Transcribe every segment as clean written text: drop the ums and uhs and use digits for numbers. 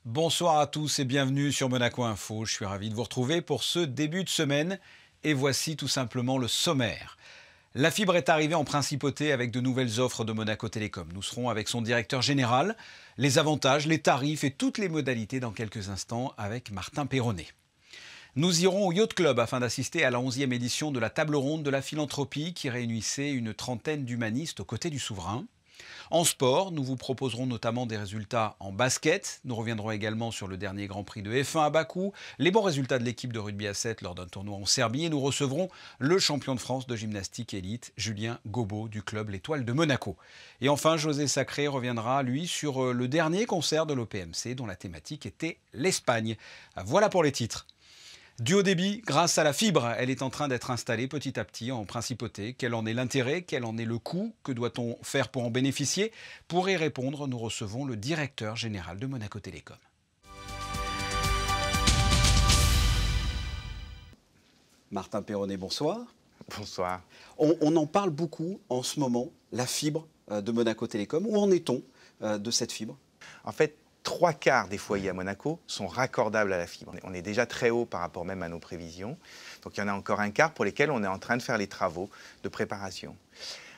Bonsoir à tous et bienvenue sur Monaco Info. Je suis ravi de vous retrouver pour ce début de semaine. Et voici tout simplement le sommaire. La fibre est arrivée en principauté avec de nouvelles offres de Monaco Télécom. Nous serons avec son directeur général, les avantages, les tarifs et toutes les modalités dans quelques instants avec Martin Perronnet. Nous irons au Yacht Club afin d'assister à la 11e édition de la table ronde de la philanthropie qui réunissait une trentaine d'humanistes aux côtés du souverain. En sport, nous vous proposerons notamment des résultats en basket. Nous reviendrons également sur le dernier Grand Prix de F1 à Bakou, les bons résultats de l'équipe de rugby à 7 lors d'un tournoi en Serbie et nous recevrons le champion de France de gymnastique élite, Julien Gobot du club L'Étoile de Monaco. Et enfin, José Sacré reviendra, lui, sur le dernier concert de l'OPMC dont la thématique était l'Espagne. Voilà pour les titres. Du haut débit, grâce à la fibre, elle est en train d'être installée petit à petit en principauté. Quel en est l'intérêt? Quel en est le coût? Que doit-on faire pour en bénéficier? Pour y répondre, nous recevons le directeur général de Monaco Télécom. Martin Perronnet, bonsoir. Bonsoir. On en parle beaucoup en ce moment, la fibre de Monaco Télécom. Où en est-on de cette fibre? En fait, 3/4 des foyers à Monaco sont raccordables à la fibre. On est déjà très haut par rapport même à nos prévisions. Donc il y en a encore un quart pour lesquels on est en train de faire les travaux de préparation.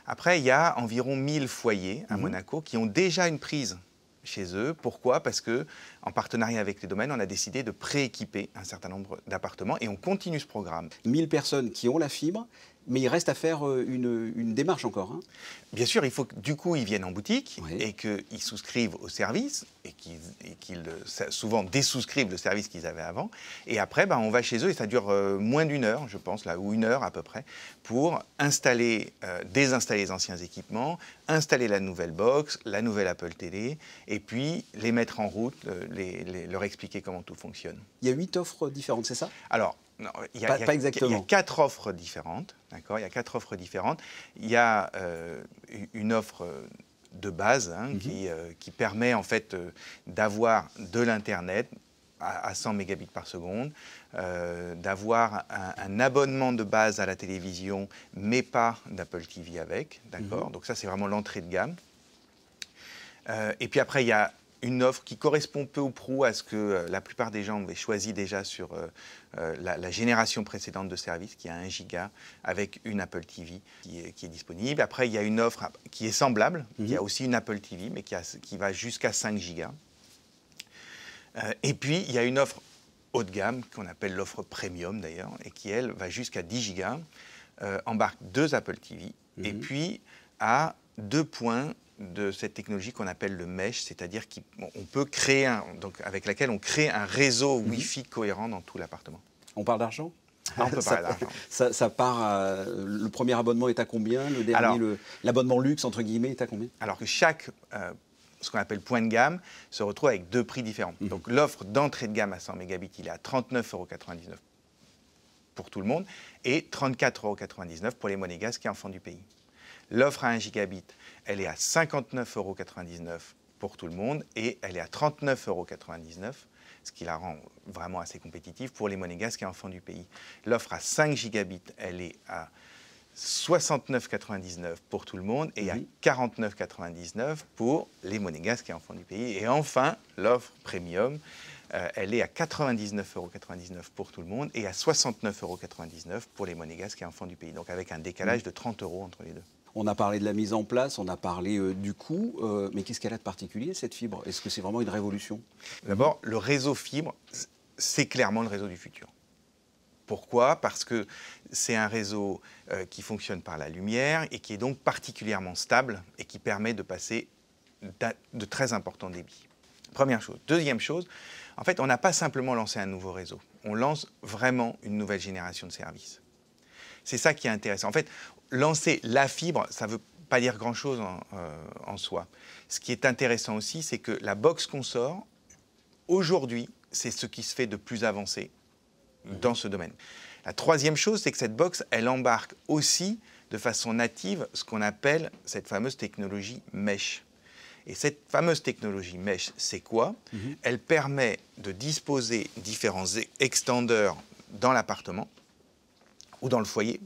Après, il y a environ 1000 foyers à Monaco qui ont déjà une prise chez eux. Pourquoi? Parce que, en partenariat avec les domaines, on a décidé de prééquiper un certain nombre d'appartements et on continue ce programme. 1000 personnes qui ont la fibre, mais il reste à faire une démarche encore. Bien sûr, il faut que du coup ils viennent en boutique Oui. et qu'ils souscrivent au service et qu'ils souvent désouscrivent le service qu'ils avaient avant. Et après, on va chez eux et ça dure moins d'une heure, je pense, là, ou une heure à peu près, pour installer, désinstaller les anciens équipements, installer la nouvelle box, la nouvelle Apple Télé, et puis les mettre en route, leur expliquer comment tout fonctionne. Il y a 8 offres différentes, c'est ça? Alors, non, Pas exactement. Il y a 4 offres différentes, d'accord? Il y a 4 offres différentes. Il y a une offre de base qui permet en fait d'avoir de l'Internet à 100 mégabits par seconde, d'avoir un abonnement de base à la télévision, mais pas d'Apple TV avec, d'accord? Donc ça, c'est vraiment l'entrée de gamme. Et puis après, il y a une offre qui correspond peu ou prou à ce que la plupart des gens avaient choisi déjà sur la génération précédente de services, qui a 1 giga avec une Apple TV qui est disponible. Après, il y a une offre qui est semblable, qui a aussi une Apple TV, mais qui va jusqu'à 5 gigas. Et puis, il y a une offre haut de gamme, qu'on appelle l'offre premium d'ailleurs, et qui, elle, va jusqu'à 10 gigas, embarque 2 Apple TV, et puis a 2 points de cette technologie qu'on appelle le mesh, c'est-à-dire qu'on peut créer avec laquelle on crée un réseau Wi-Fi cohérent dans tout l'appartement. On parle d'argent? On peut parler d'argent. Ça part. Le premier abonnement est à combien? Le dernier, l'abonnement luxe entre guillemets, est à combien? Alors que chaque ce qu'on appelle point de gamme se retrouve avec 2 prix différents. Donc l'offre d'entrée de gamme à 100 mégabits, il est à 39,99 € pour tout le monde et 34,99 € pour les monégasques et enfants du pays. L'offre à 1 gigabit, elle est à 59,99 € pour tout le monde et elle est à 39,99 €, ce qui la rend vraiment assez compétitive pour les monégasques et enfants du pays. L'offre à 5 gigabits, elle est à 69,99 € pour tout le monde et à 49,99 € pour les monégasques et enfants du pays. Et enfin, l'offre premium, elle est à 99,99 € pour tout le monde et à 69,99 € pour les monégasques et enfants du pays. Donc avec un décalage de 30 € entre les deux. On a parlé de la mise en place, on a parlé du coût, mais qu'est-ce qu'elle a de particulier, cette fibre? Est-ce que c'est vraiment une révolution? D'abord, le réseau fibre, c'est clairement le réseau du futur. Pourquoi? Parce que c'est un réseau qui fonctionne par la lumière et qui est donc particulièrement stable et qui permet de passer de très importants débits. Première chose. Deuxième chose, en fait, on n'a pas simplement lancé un nouveau réseau. On lance vraiment une nouvelle génération de services. C'est ça qui est intéressant. En fait, lancer la fibre, ça ne veut pas dire grand-chose en soi. Ce qui est intéressant aussi, c'est que la box qu'on sort, aujourd'hui, c'est ce qui se fait de plus avancé dans ce domaine. La troisième chose, c'est que cette box, elle embarque aussi de façon native ce qu'on appelle cette fameuse technologie mesh. Et cette fameuse technologie mesh, c'est quoi? Elle permet de disposer différents extenders dans l'appartement ou dans le foyer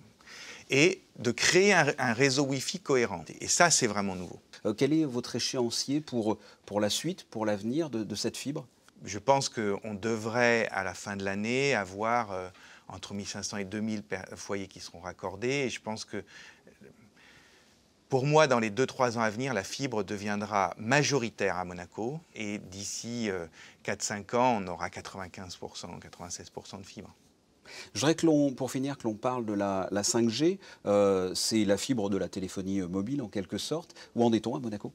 et de créer un réseau Wi-Fi cohérent. Et ça, c'est vraiment nouveau. Quel est votre échéancier pour la suite, pour l'avenir de cette fibre? Je pense qu'on devrait, à la fin de l'année, avoir entre 1500 et 2000 foyers qui seront raccordés. Et je pense que, pour moi, dans les 2-3 ans à venir, la fibre deviendra majoritaire à Monaco. Et d'ici 4-5 ans, on aura 95%, 96% de fibre. Je voudrais que pour finir, que l'on parle de la 5G. C'est la fibre de la téléphonie mobile, en quelque sorte. Où en est-on à Monaco?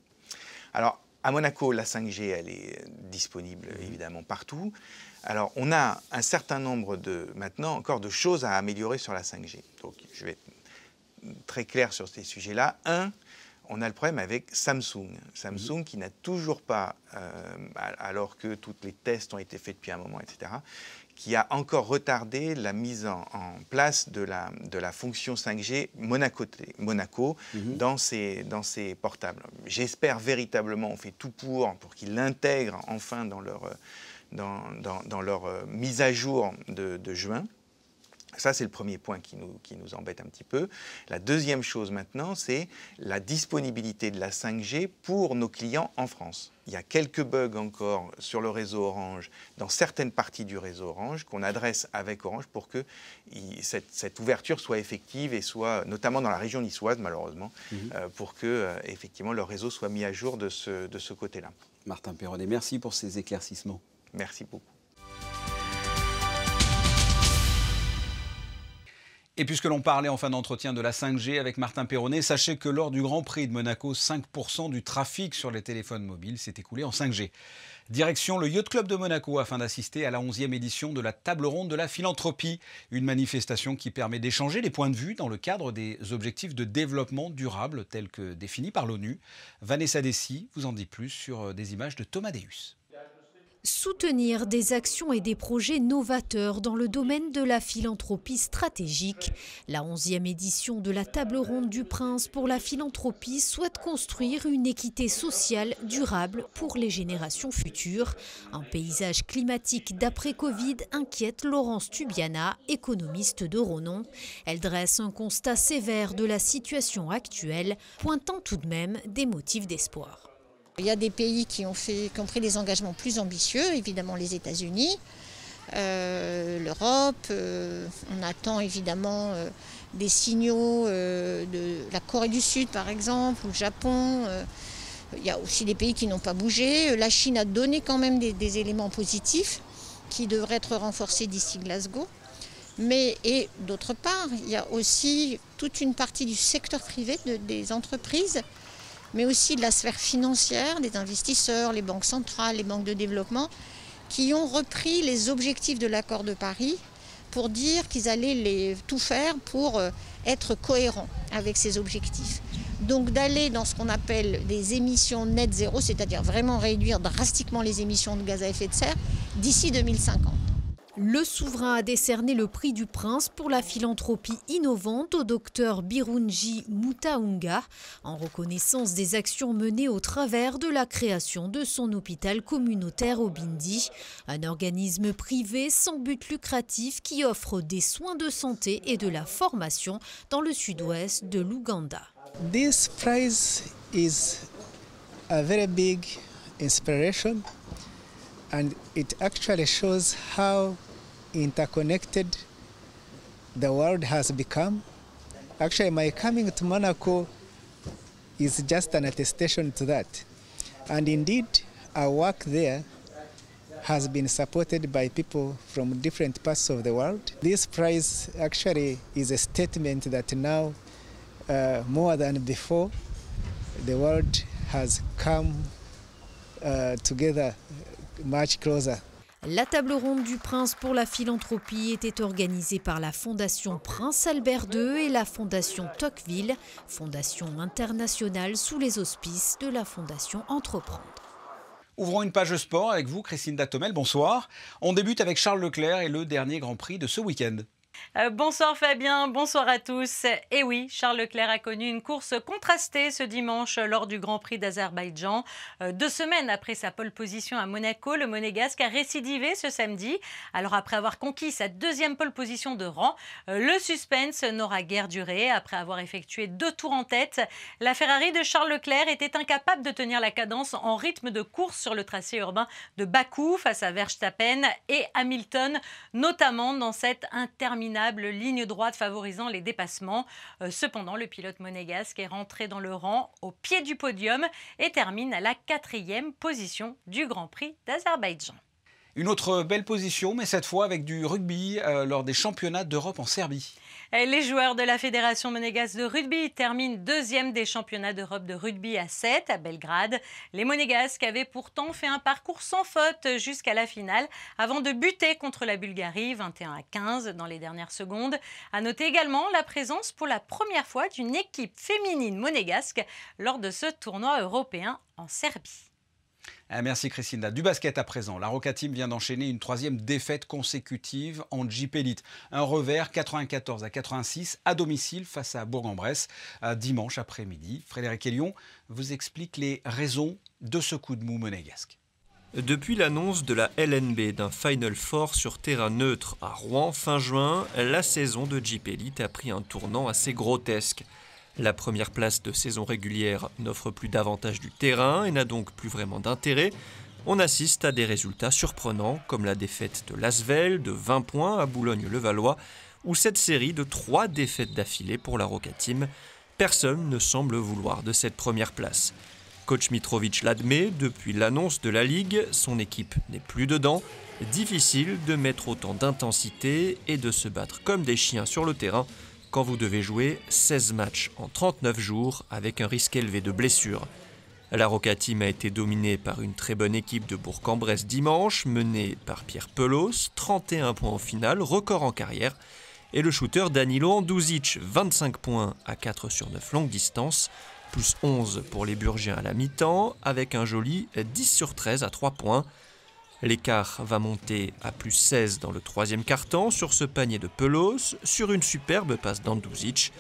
Alors, à Monaco, la 5G, elle est disponible évidemment partout. Alors, on a un certain nombre maintenant encore de choses à améliorer sur la 5G. Donc, je vais être très clair sur ces sujets-là. On a le problème avec Samsung. Samsung qui n'a toujours pas, alors que tous les tests ont été faits depuis un moment, etc., qui a encore retardé la mise en place de la fonction 5G Monaco dans ses portables. J'espère véritablement, on fait tout pour qu'ils l'intègrent enfin dans leur mise à jour de juin. Ça, c'est le premier point qui nous embête un petit peu. La deuxième chose maintenant, c'est la disponibilité de la 5G pour nos clients en France. Il y a quelques bugs encore sur le réseau Orange, dans certaines parties du réseau Orange, qu'on adresse avec Orange pour que cette ouverture soit effective et soit, notamment dans la région niçoise, malheureusement, pour que, effectivement, le réseau soit mis à jour de ce côté-là. Martin Perronnet, merci pour ces éclaircissements. Merci beaucoup. Et puisque l'on parlait en fin d'entretien de la 5G avec Martin Perronnet, sachez que lors du Grand Prix de Monaco, 5% du trafic sur les téléphones mobiles s'est écoulé en 5G. Direction le Yacht Club de Monaco afin d'assister à la 11e édition de la Table Ronde de la Philanthropie, une manifestation qui permet d'échanger les points de vue dans le cadre des objectifs de développement durable tels que définis par l'ONU. Vanessa Dessy vous en dit plus sur des images de Thomas Deus. Soutenir des actions et des projets novateurs dans le domaine de la philanthropie stratégique. La 11e édition de la Table Ronde du Prince pour la philanthropie souhaite construire une équité sociale durable pour les générations futures. Un paysage climatique d'après-Covid inquiète Laurence Tubiana, économiste de renom. Elle dresse un constat sévère de la situation actuelle, pointant tout de même des motifs d'espoir. Il y a des pays qui ont pris des engagements plus ambitieux, évidemment les États-Unis, l'Europe. On attend évidemment des signaux de la Corée du Sud par exemple, ou le Japon. Il y a aussi des pays qui n'ont pas bougé. La Chine a donné quand même des éléments positifs qui devraient être renforcés d'ici Glasgow. Et d'autre part, il y a aussi toute une partie du secteur privé, des entreprises, mais aussi de la sphère financière, des investisseurs, les banques centrales, les banques de développement, qui ont repris les objectifs de l'accord de Paris pour dire qu'ils allaient tout faire pour être cohérents avec ces objectifs. Donc d'aller dans ce qu'on appelle des émissions net zéro, c'est-à-dire vraiment réduire drastiquement les émissions de gaz à effet de serre d'ici 2050. Le souverain a décerné le prix du Prince pour la philanthropie innovante au docteur Birungi Mutaunga, en reconnaissance des actions menées au travers de la création de son hôpital communautaire au Bindi, un organisme privé sans but lucratif qui offre des soins de santé et de la formation dans le sud-ouest de l'Ouganda. This prize is a very big inspiration. And it actually shows how interconnected the world has become. Actually, my coming to Monaco is just an attestation to that. And indeed, our work there has been supported by people from different parts of the world. This prize actually is a statement that now, more than before, the world has come together much closer. La table ronde du Prince pour la philanthropie était organisée par la Fondation Prince Albert II et la Fondation Tocqueville, fondation internationale sous les auspices de la Fondation Entreprendre. Ouvrons une page sport avec vous, Christine Datomel, bonsoir. On débute avec Charles Leclerc et le dernier Grand Prix de ce week-end. Bonsoir Fabien, bonsoir à tous. Et oui, Charles Leclerc a connu une course contrastée ce dimanche lors du Grand Prix d'Azerbaïdjan. 2 semaines après sa pole position à Monaco, le Monégasque a récidivé ce samedi. Alors après avoir conquis sa 2e pole position de rang, le suspense n'aura guère duré. Après avoir effectué 2 tours en tête, la Ferrari de Charles Leclerc était incapable de tenir la cadence en rythme de course sur le tracé urbain de Bakou face à Verstappen et Hamilton, notamment dans cette interminable ligne droite favorisant les dépassements. Cependant, le pilote monégasque est rentré dans le rang au pied du podium et termine à la 4e position du Grand Prix d'Azerbaïdjan. Une autre belle position, mais cette fois avec du rugby lors des championnats d'Europe en Serbie. Les joueurs de la Fédération monégasque de rugby terminent 2e des championnats d'Europe de rugby à 7 à Belgrade. Les monégasques avaient pourtant fait un parcours sans faute jusqu'à la finale avant de buter contre la Bulgarie 21-15 dans les dernières secondes. À noter également la présence pour la première fois d'une équipe féminine monégasque lors de ce tournoi européen en Serbie. Merci Christina. Du basket à présent. La Roca Team vient d'enchaîner une 3e défaite consécutive en Jeep Elite. Un revers 94-86 à domicile face à Bourg-en-Bresse dimanche après-midi. Frédéric Elion vous explique les raisons de ce coup de mou monégasque. Depuis l'annonce de la LNB d'un Final Four sur terrain neutre à Rouen fin juin, la saison de Jeep Elite a pris un tournant assez grotesque. La première place de saison régulière n'offre plus davantage du terrain et n'a donc plus vraiment d'intérêt. On assiste à des résultats surprenants comme la défaite de l'Asvel de 20 points à Boulogne-le-Valois ou cette série de 3 défaites d'affilée pour la Roca Team. Personne ne semble vouloir de cette première place. Coach Mitrovic l'admet, depuis l'annonce de la Ligue, son équipe n'est plus dedans. Difficile de mettre autant d'intensité et de se battre comme des chiens sur le terrain quand vous devez jouer 16 matchs en 39 jours avec un risque élevé de blessure. La Roca Team a été dominée par une très bonne équipe de Bourg-en-Bresse dimanche, menée par Pierre Pelos, 31 points au final, record en carrière, et le shooter Danilo Andouzic, 25 points à 4 sur 9 longues distances, plus 11 pour les Burgiens à la mi-temps, avec un joli 10 sur 13 à 3 points. L'écart va monter à plus 16 dans le 3e quart-temps sur ce panier de Pelos, sur une superbe passe d'Andouzic.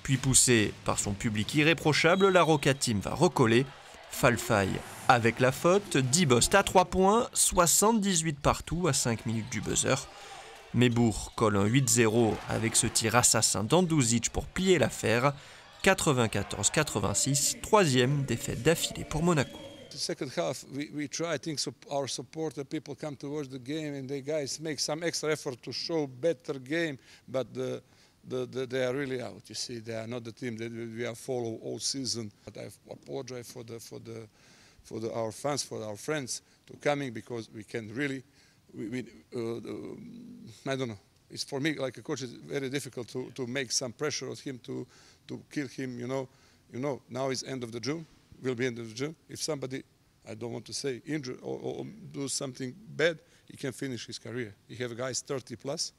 Puis poussé par son public irréprochable, la Roca Team va recoller. Falfay avec la faute, Dibost à 3 points, 78 partout à 5 minutes du buzzer. Mébourg colle un 8-0 avec ce tir assassin d'Andouzic pour plier l'affaire. 94-86, 3e défaite d'affilée pour Monaco. The second half, we try. I think our supporter people come to watch the game, and the guys make some extra effort to show better game. But they are really out. You see, they are not the team that we have followed all season. But I apologize for our fans, for our friends, to coming because we can really, I don't know. It's for me like a coach. It's very difficult to make some pressure on him to kill him. You know. Now is end of the June. Will be end of the June. If somebody, I don't want to say injure or do something bad, he can finish his career. You have guys 30 plus,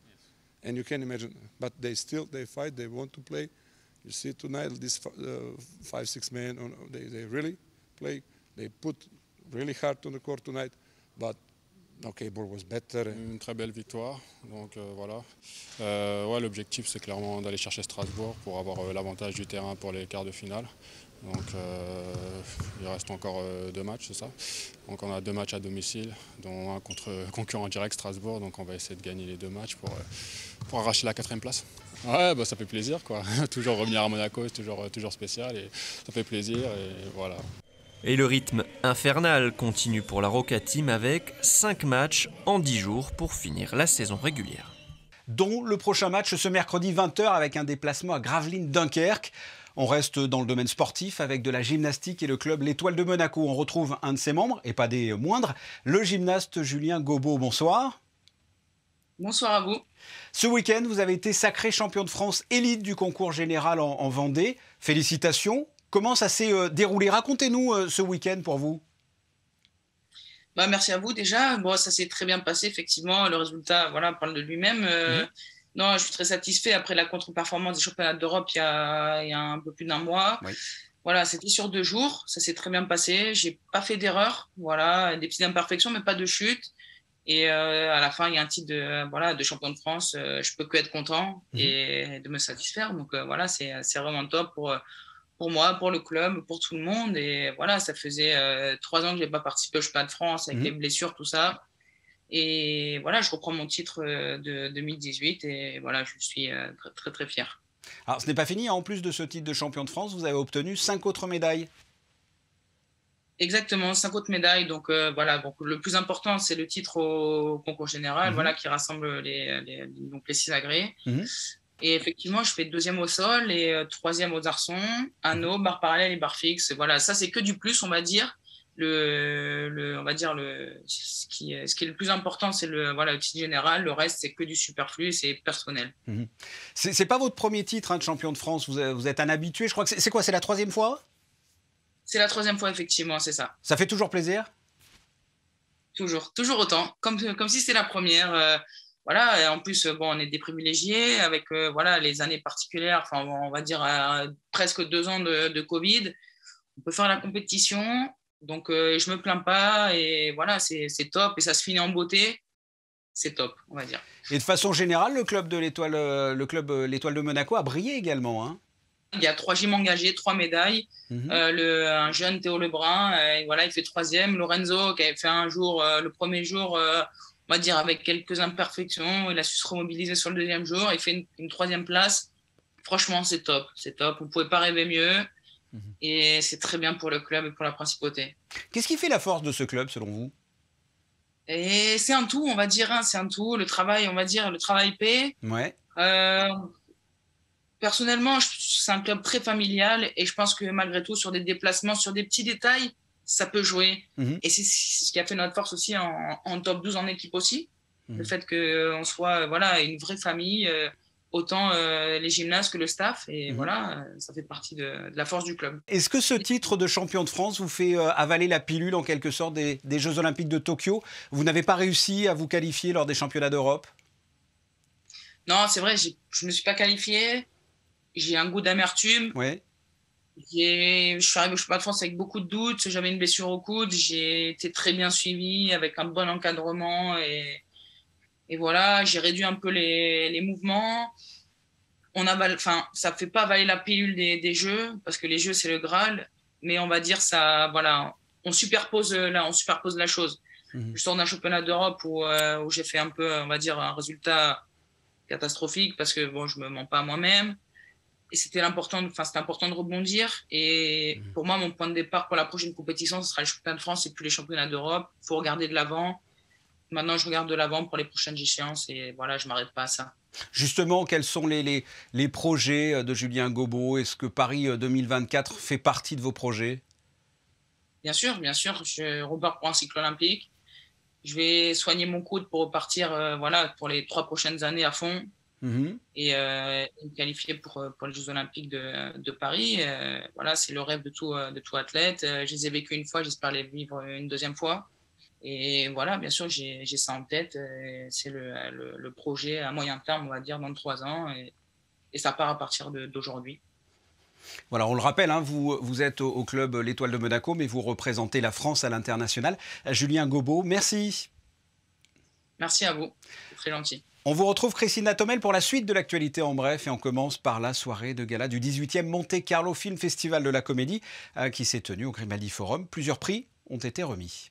and you can imagine. But they fight. They want to play. You see tonight, these 5-6 men, they really play. They put really hard on the court tonight. But okay, Bourg was better. Une très belle victoire. Donc voilà. Ouais, l'objectif c'est clairement d'aller chercher Strasbourg pour avoir l'avantage du terrain pour les quarts de finale. Donc il reste encore 2 matchs, c'est ça. Donc on a 2 matchs à domicile, dont un contre concurrent direct Strasbourg. Donc on va essayer de gagner les 2 matchs pour arracher la 4e place. Ouais, bah, ça fait plaisir quoi. Toujours revenir à Monaco, c'est toujours spécial et ça fait plaisir et voilà. Et le rythme infernal continue pour la Roca Team avec 5 matchs en 10 jours pour finir la saison régulière. Dont le prochain match ce mercredi 20h avec un déplacement à Gravelines-Dunkerque. On reste dans le domaine sportif avec de la gymnastique et le club L'Étoile de Monaco. On retrouve un de ses membres, et pas des moindres, le gymnaste Julien Gobo. Bonsoir. Bonsoir à vous. Ce week-end, vous avez été sacré champion de France élite du concours général en Vendée. Félicitations. Comment ça s'est déroulé? Racontez-nous ce week-end pour vous. Merci à vous déjà. Bon, ça s'est très bien passé, effectivement. Le résultat parle de lui-même. Non, je suis très satisfait après la contre-performance des championnats d'Europe il y a un peu plus d'un mois. Oui. Voilà, c'était sur 2 jours. Ça s'est très bien passé. J'ai pas fait d'erreur. Voilà, des petites imperfections, mais pas de chute. Et à la fin, il y a un titre de champion de France. Je peux que être content et de me satisfaire. Donc voilà, c'est vraiment top pour moi, pour le club, pour tout le monde. Et voilà, ça faisait 3 ans que je n'ai pas participé au championnat de France avec les blessures, tout ça. Et voilà, je reprends mon titre de 2018 et voilà, je suis très, très, très fier. Alors, ce n'est pas fini. En plus de ce titre de champion de France, vous avez obtenu 5 autres médailles. Exactement, 5 autres médailles. Donc, voilà, donc, le plus important, c'est le titre au concours général, voilà, qui rassemble les 6 agréés. Et effectivement, je fais 2e au sol et 3e aux arçons, anneau, barre parallèle et barre fixe. Voilà, ça, c'est que du plus, on va dire. Ce qui est le plus important, c'est le titre général. Le reste, c'est que du superflu, c'est personnel. C'est pas votre premier titre de champion de France. Vous êtes un habitué. Je crois que c'est quoi? C'est la 3e fois? C'est la 3e fois, effectivement, c'est ça. Ça fait toujours plaisir? Toujours autant, comme si c'était la première. Voilà, et en plus, on est des privilégiés avec les années particulières. Enfin, on va dire presque 2 ans de Covid. On peut faire la compétition. Donc, je ne me plains pas et voilà, c'est top et ça se finit en beauté. C'est top, on va dire. Et de façon générale, le club l'Étoile de Monaco a brillé également. Hein. Il y a 3 gyms engagés, 3 médailles. Un jeune Théo Lebrun, il fait 3e. Lorenzo, qui avait fait un jour, le premier jour, on va dire avec quelques imperfections, il a su se remobiliser sur le 2e jour. Il fait une 3e place. Franchement, c'est top. On ne pouvait pas rêver mieux. Et c'est très bien pour le club et pour la principauté. Qu'est-ce qui fait la force de ce club, selon vous? Et c'est un tout, on va dire. C'est un tout. Le travail, on va dire, le travail paie. Ouais. Personnellement, c'est un club très familial et je pense que malgré tout, sur des déplacements, sur des petits détails, ça peut jouer. Et c'est ce qui a fait notre force aussi en top 12 en équipe aussi. Le fait qu'on soit une vraie famille. Autant les gymnases que le staff. Et voilà, ça fait partie de la force du club. Est-ce que ce titre de champion de France vous fait avaler la pilule, en quelque sorte, des Jeux Olympiques de Tokyo? Vous n'avez pas réussi à vous qualifier lors des championnats d'Europe? Non, c'est vrai, je ne me suis pas qualifié. J'ai un goût d'amertume. Ouais. Je suis arrivé au championnat de France avec beaucoup de doutes. J'avais une blessure au coude. J'ai été très bien suivi, avec un bon encadrement. Et voilà, j'ai réduit un peu les mouvements. Ça ne fait pas avaler la pilule des jeux, parce que les jeux, c'est le Graal. Mais on va dire, ça, voilà, on superpose la chose. Je sors d'un championnat d'Europe où j'ai fait un peu, on va dire, un résultat catastrophique, parce que je ne me mens pas à moi-même. Et c'était important de rebondir. Et pour moi, mon point de départ pour la prochaine compétition, ce sera les championnats de France et puis les championnats d'Europe. Il faut regarder de l'avant. Maintenant, je regarde de l'avant pour les prochaines échéances et voilà, je ne m'arrête pas à ça. Justement, quels sont les projets de Julien Gobo? Est-ce que Paris 2024 fait partie de vos projets? Bien sûr. Je repars pour un cycle olympique. Je vais soigner mon coude pour repartir pour les 3 prochaines années à fond et me qualifier pour les Jeux Olympiques de Paris. Voilà, c'est le rêve de tout athlète. Je les ai vécus une fois, j'espère les vivre une 2e fois. Et voilà, bien sûr, j'ai ça en tête. C'est le projet à moyen terme, on va dire, dans 3 ans. Et ça part à partir d'aujourd'hui. Voilà, on le rappelle, hein, vous êtes au club l'Étoile de Monaco, mais vous représentez la France à l'international. Julien Gobo, merci. Merci à vous, c'est très gentil. On vous retrouve, Christina Tomel, pour la suite de l'actualité en bref. Et on commence par la soirée de gala du 18e Monte Carlo Film Festival de la Comédie qui s'est tenu au Grimaldi Forum. Plusieurs prix ont été remis.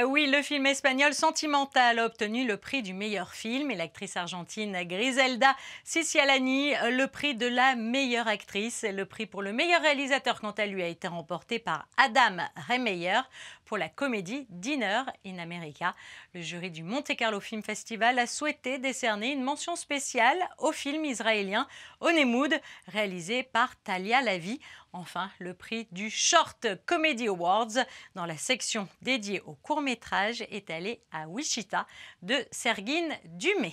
Oui, le film espagnol Sentimental a obtenu le prix du meilleur film et l'actrice argentine Griselda Cicialani le prix de la meilleure actrice. Le prix pour le meilleur réalisateur, quant à lui, a été remporté par Adam Remeyer pour la comédie Dinner in America. Le jury du Monte Carlo Film Festival a souhaité décerner une mention spéciale au film israélien Honeymoon, réalisé par Talia Lavi. Enfin, le prix du Short Comedy Awards dans la section dédiée au court-métrage est allé à Wichita de Serguine Dumay.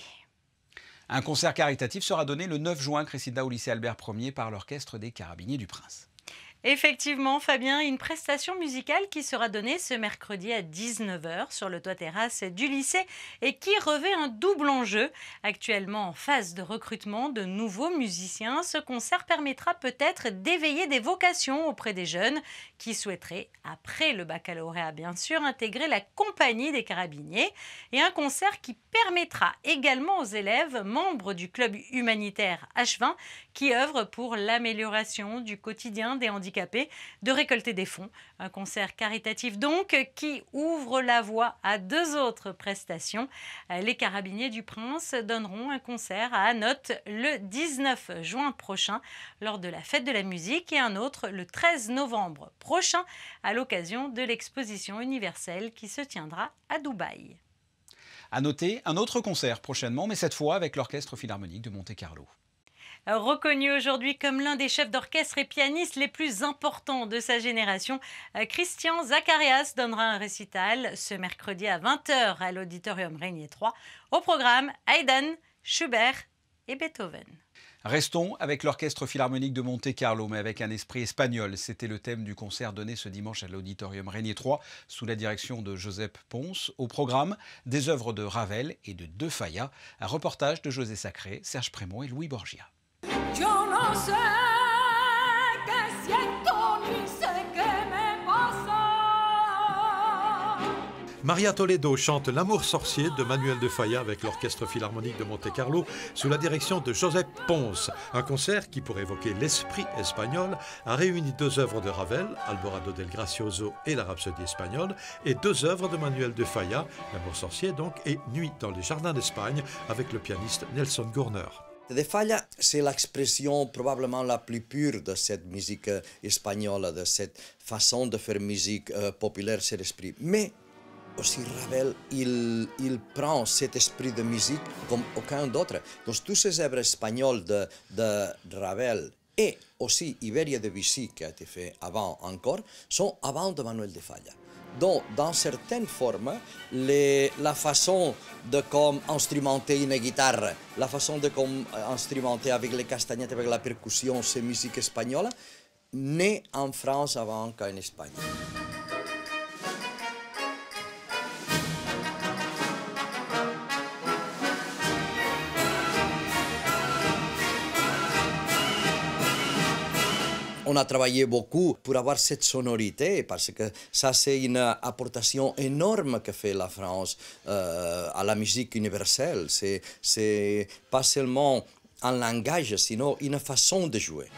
Un concert caritatif sera donné le 9 juin, Christina, au lycée Albert Ier par l'Orchestre des Carabiniers du Prince. Effectivement, Fabien, une prestation musicale qui sera donnée ce mercredi à 19h sur le toit-terrasse du lycée et qui revêt un double enjeu. Actuellement en phase de recrutement de nouveaux musiciens, ce concert permettra peut-être d'éveiller des vocations auprès des jeunes qui souhaiteraient, après le baccalauréat bien sûr, intégrer la compagnie des carabiniers. Et un concert qui permettra également aux élèves membres du club humanitaire H20 qui œuvrent pour l'amélioration du quotidien des handicapés de récolter des fonds. Un concert caritatif donc qui ouvre la voie à 2 autres prestations. Les Carabiniers du Prince donneront un concert à Anote le 19 juin prochain lors de la fête de la musique et un autre le 13 novembre prochain à l'occasion de l'exposition universelle qui se tiendra à Dubaï. À noter un autre concert prochainement, mais cette fois avec l'Orchestre Philharmonique de Monte-Carlo. Reconnu aujourd'hui comme l'un des chefs d'orchestre et pianistes les plus importants de sa génération, Christian Zacharias donnera un récital ce mercredi à 20h à l'Auditorium Régnier 3. Au programme, Haydn, Schubert et Beethoven. Restons avec l'Orchestre Philharmonique de Monte-Carlo, mais avec un esprit espagnol. C'était le thème du concert donné ce dimanche à l'Auditorium Régnier 3, sous la direction de Josep Pons. Au programme, des œuvres de Ravel et de Falla. Un reportage de José Sacré, Serge Prémont et Louis Borgia. Yo no sé qué siento ni sé qué me pasa. Maria Toledo chante L'amour sorcier de Manuel de Falla avec l'Orchestre Philharmonique de Monte-Carlo sous la direction de Josep Pons. Un concert qui, pour évoquer l'esprit espagnol, a réuni 2 œuvres de Ravel, Alborado del Gracioso et la Rhapsodie espagnole, et 2 œuvres de Manuel de Falla, L'amour sorcier donc, et Nuit dans les jardins d'Espagne avec le pianiste Nelson Gorner. De Falla, c'est l'expression probablement la plus pure de cette musique espagnole, de cette façon de faire musique populaire, cet esprit. Mais aussi Ravel, il prend cet esprit de musique comme aucun d'autre. Donc tous ces œuvres espagnoles de Ravel et aussi Iberia de Debussy, qui a été fait avant encore, sont avant de Manuel de Falla. Donc, dans certaines formes, la façon de comme instrumenter une guitare, la façon de comme instrumenter avec les castagnettes, avec la percussion, ces musiques espagnoles, naît en France avant qu'en Espagne. On a travaillé beaucoup pour avoir cette sonorité, parce que ça, c'est une apportation énorme que fait la France à la musique universelle. C'est pas seulement un langage, sinon une façon de jouer.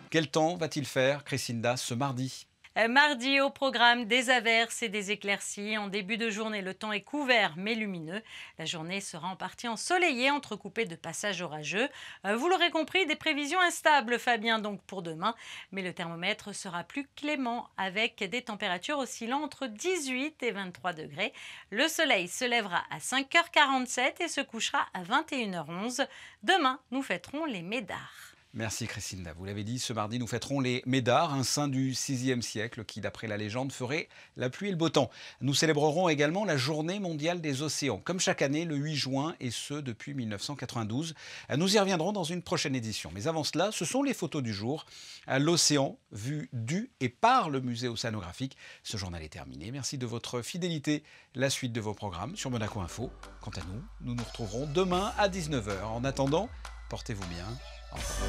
Quel temps va-t-il faire, Crescinda, ce mardi ? Mardi, au programme, des averses et des éclaircies. En début de journée, le temps est couvert mais lumineux. La journée sera en partie ensoleillée, entrecoupée de passages orageux. Vous l'aurez compris, des prévisions instables, Fabien, donc pour demain. Mais le thermomètre sera plus clément avec des températures oscillant entre 18 et 23 degrés. Le soleil se lèvera à 5h47 et se couchera à 21h11. Demain, nous fêterons les Médars. Merci Crescinda. Vous l'avez dit, ce mardi, nous fêterons les Médars, un saint du VIe siècle qui, d'après la légende, ferait la pluie et le beau temps. Nous célébrerons également la Journée mondiale des océans, comme chaque année, le 8 juin, et ce, depuis 1992. Nous y reviendrons dans une prochaine édition. Mais avant cela, ce sont les photos du jour. L'océan vu du et par le musée océanographique. Ce journal est terminé. Merci de votre fidélité. La suite de vos programmes sur Monaco Info. Quant à nous, nous nous retrouverons demain à 19h. En attendant, portez-vous bien. Au revoir.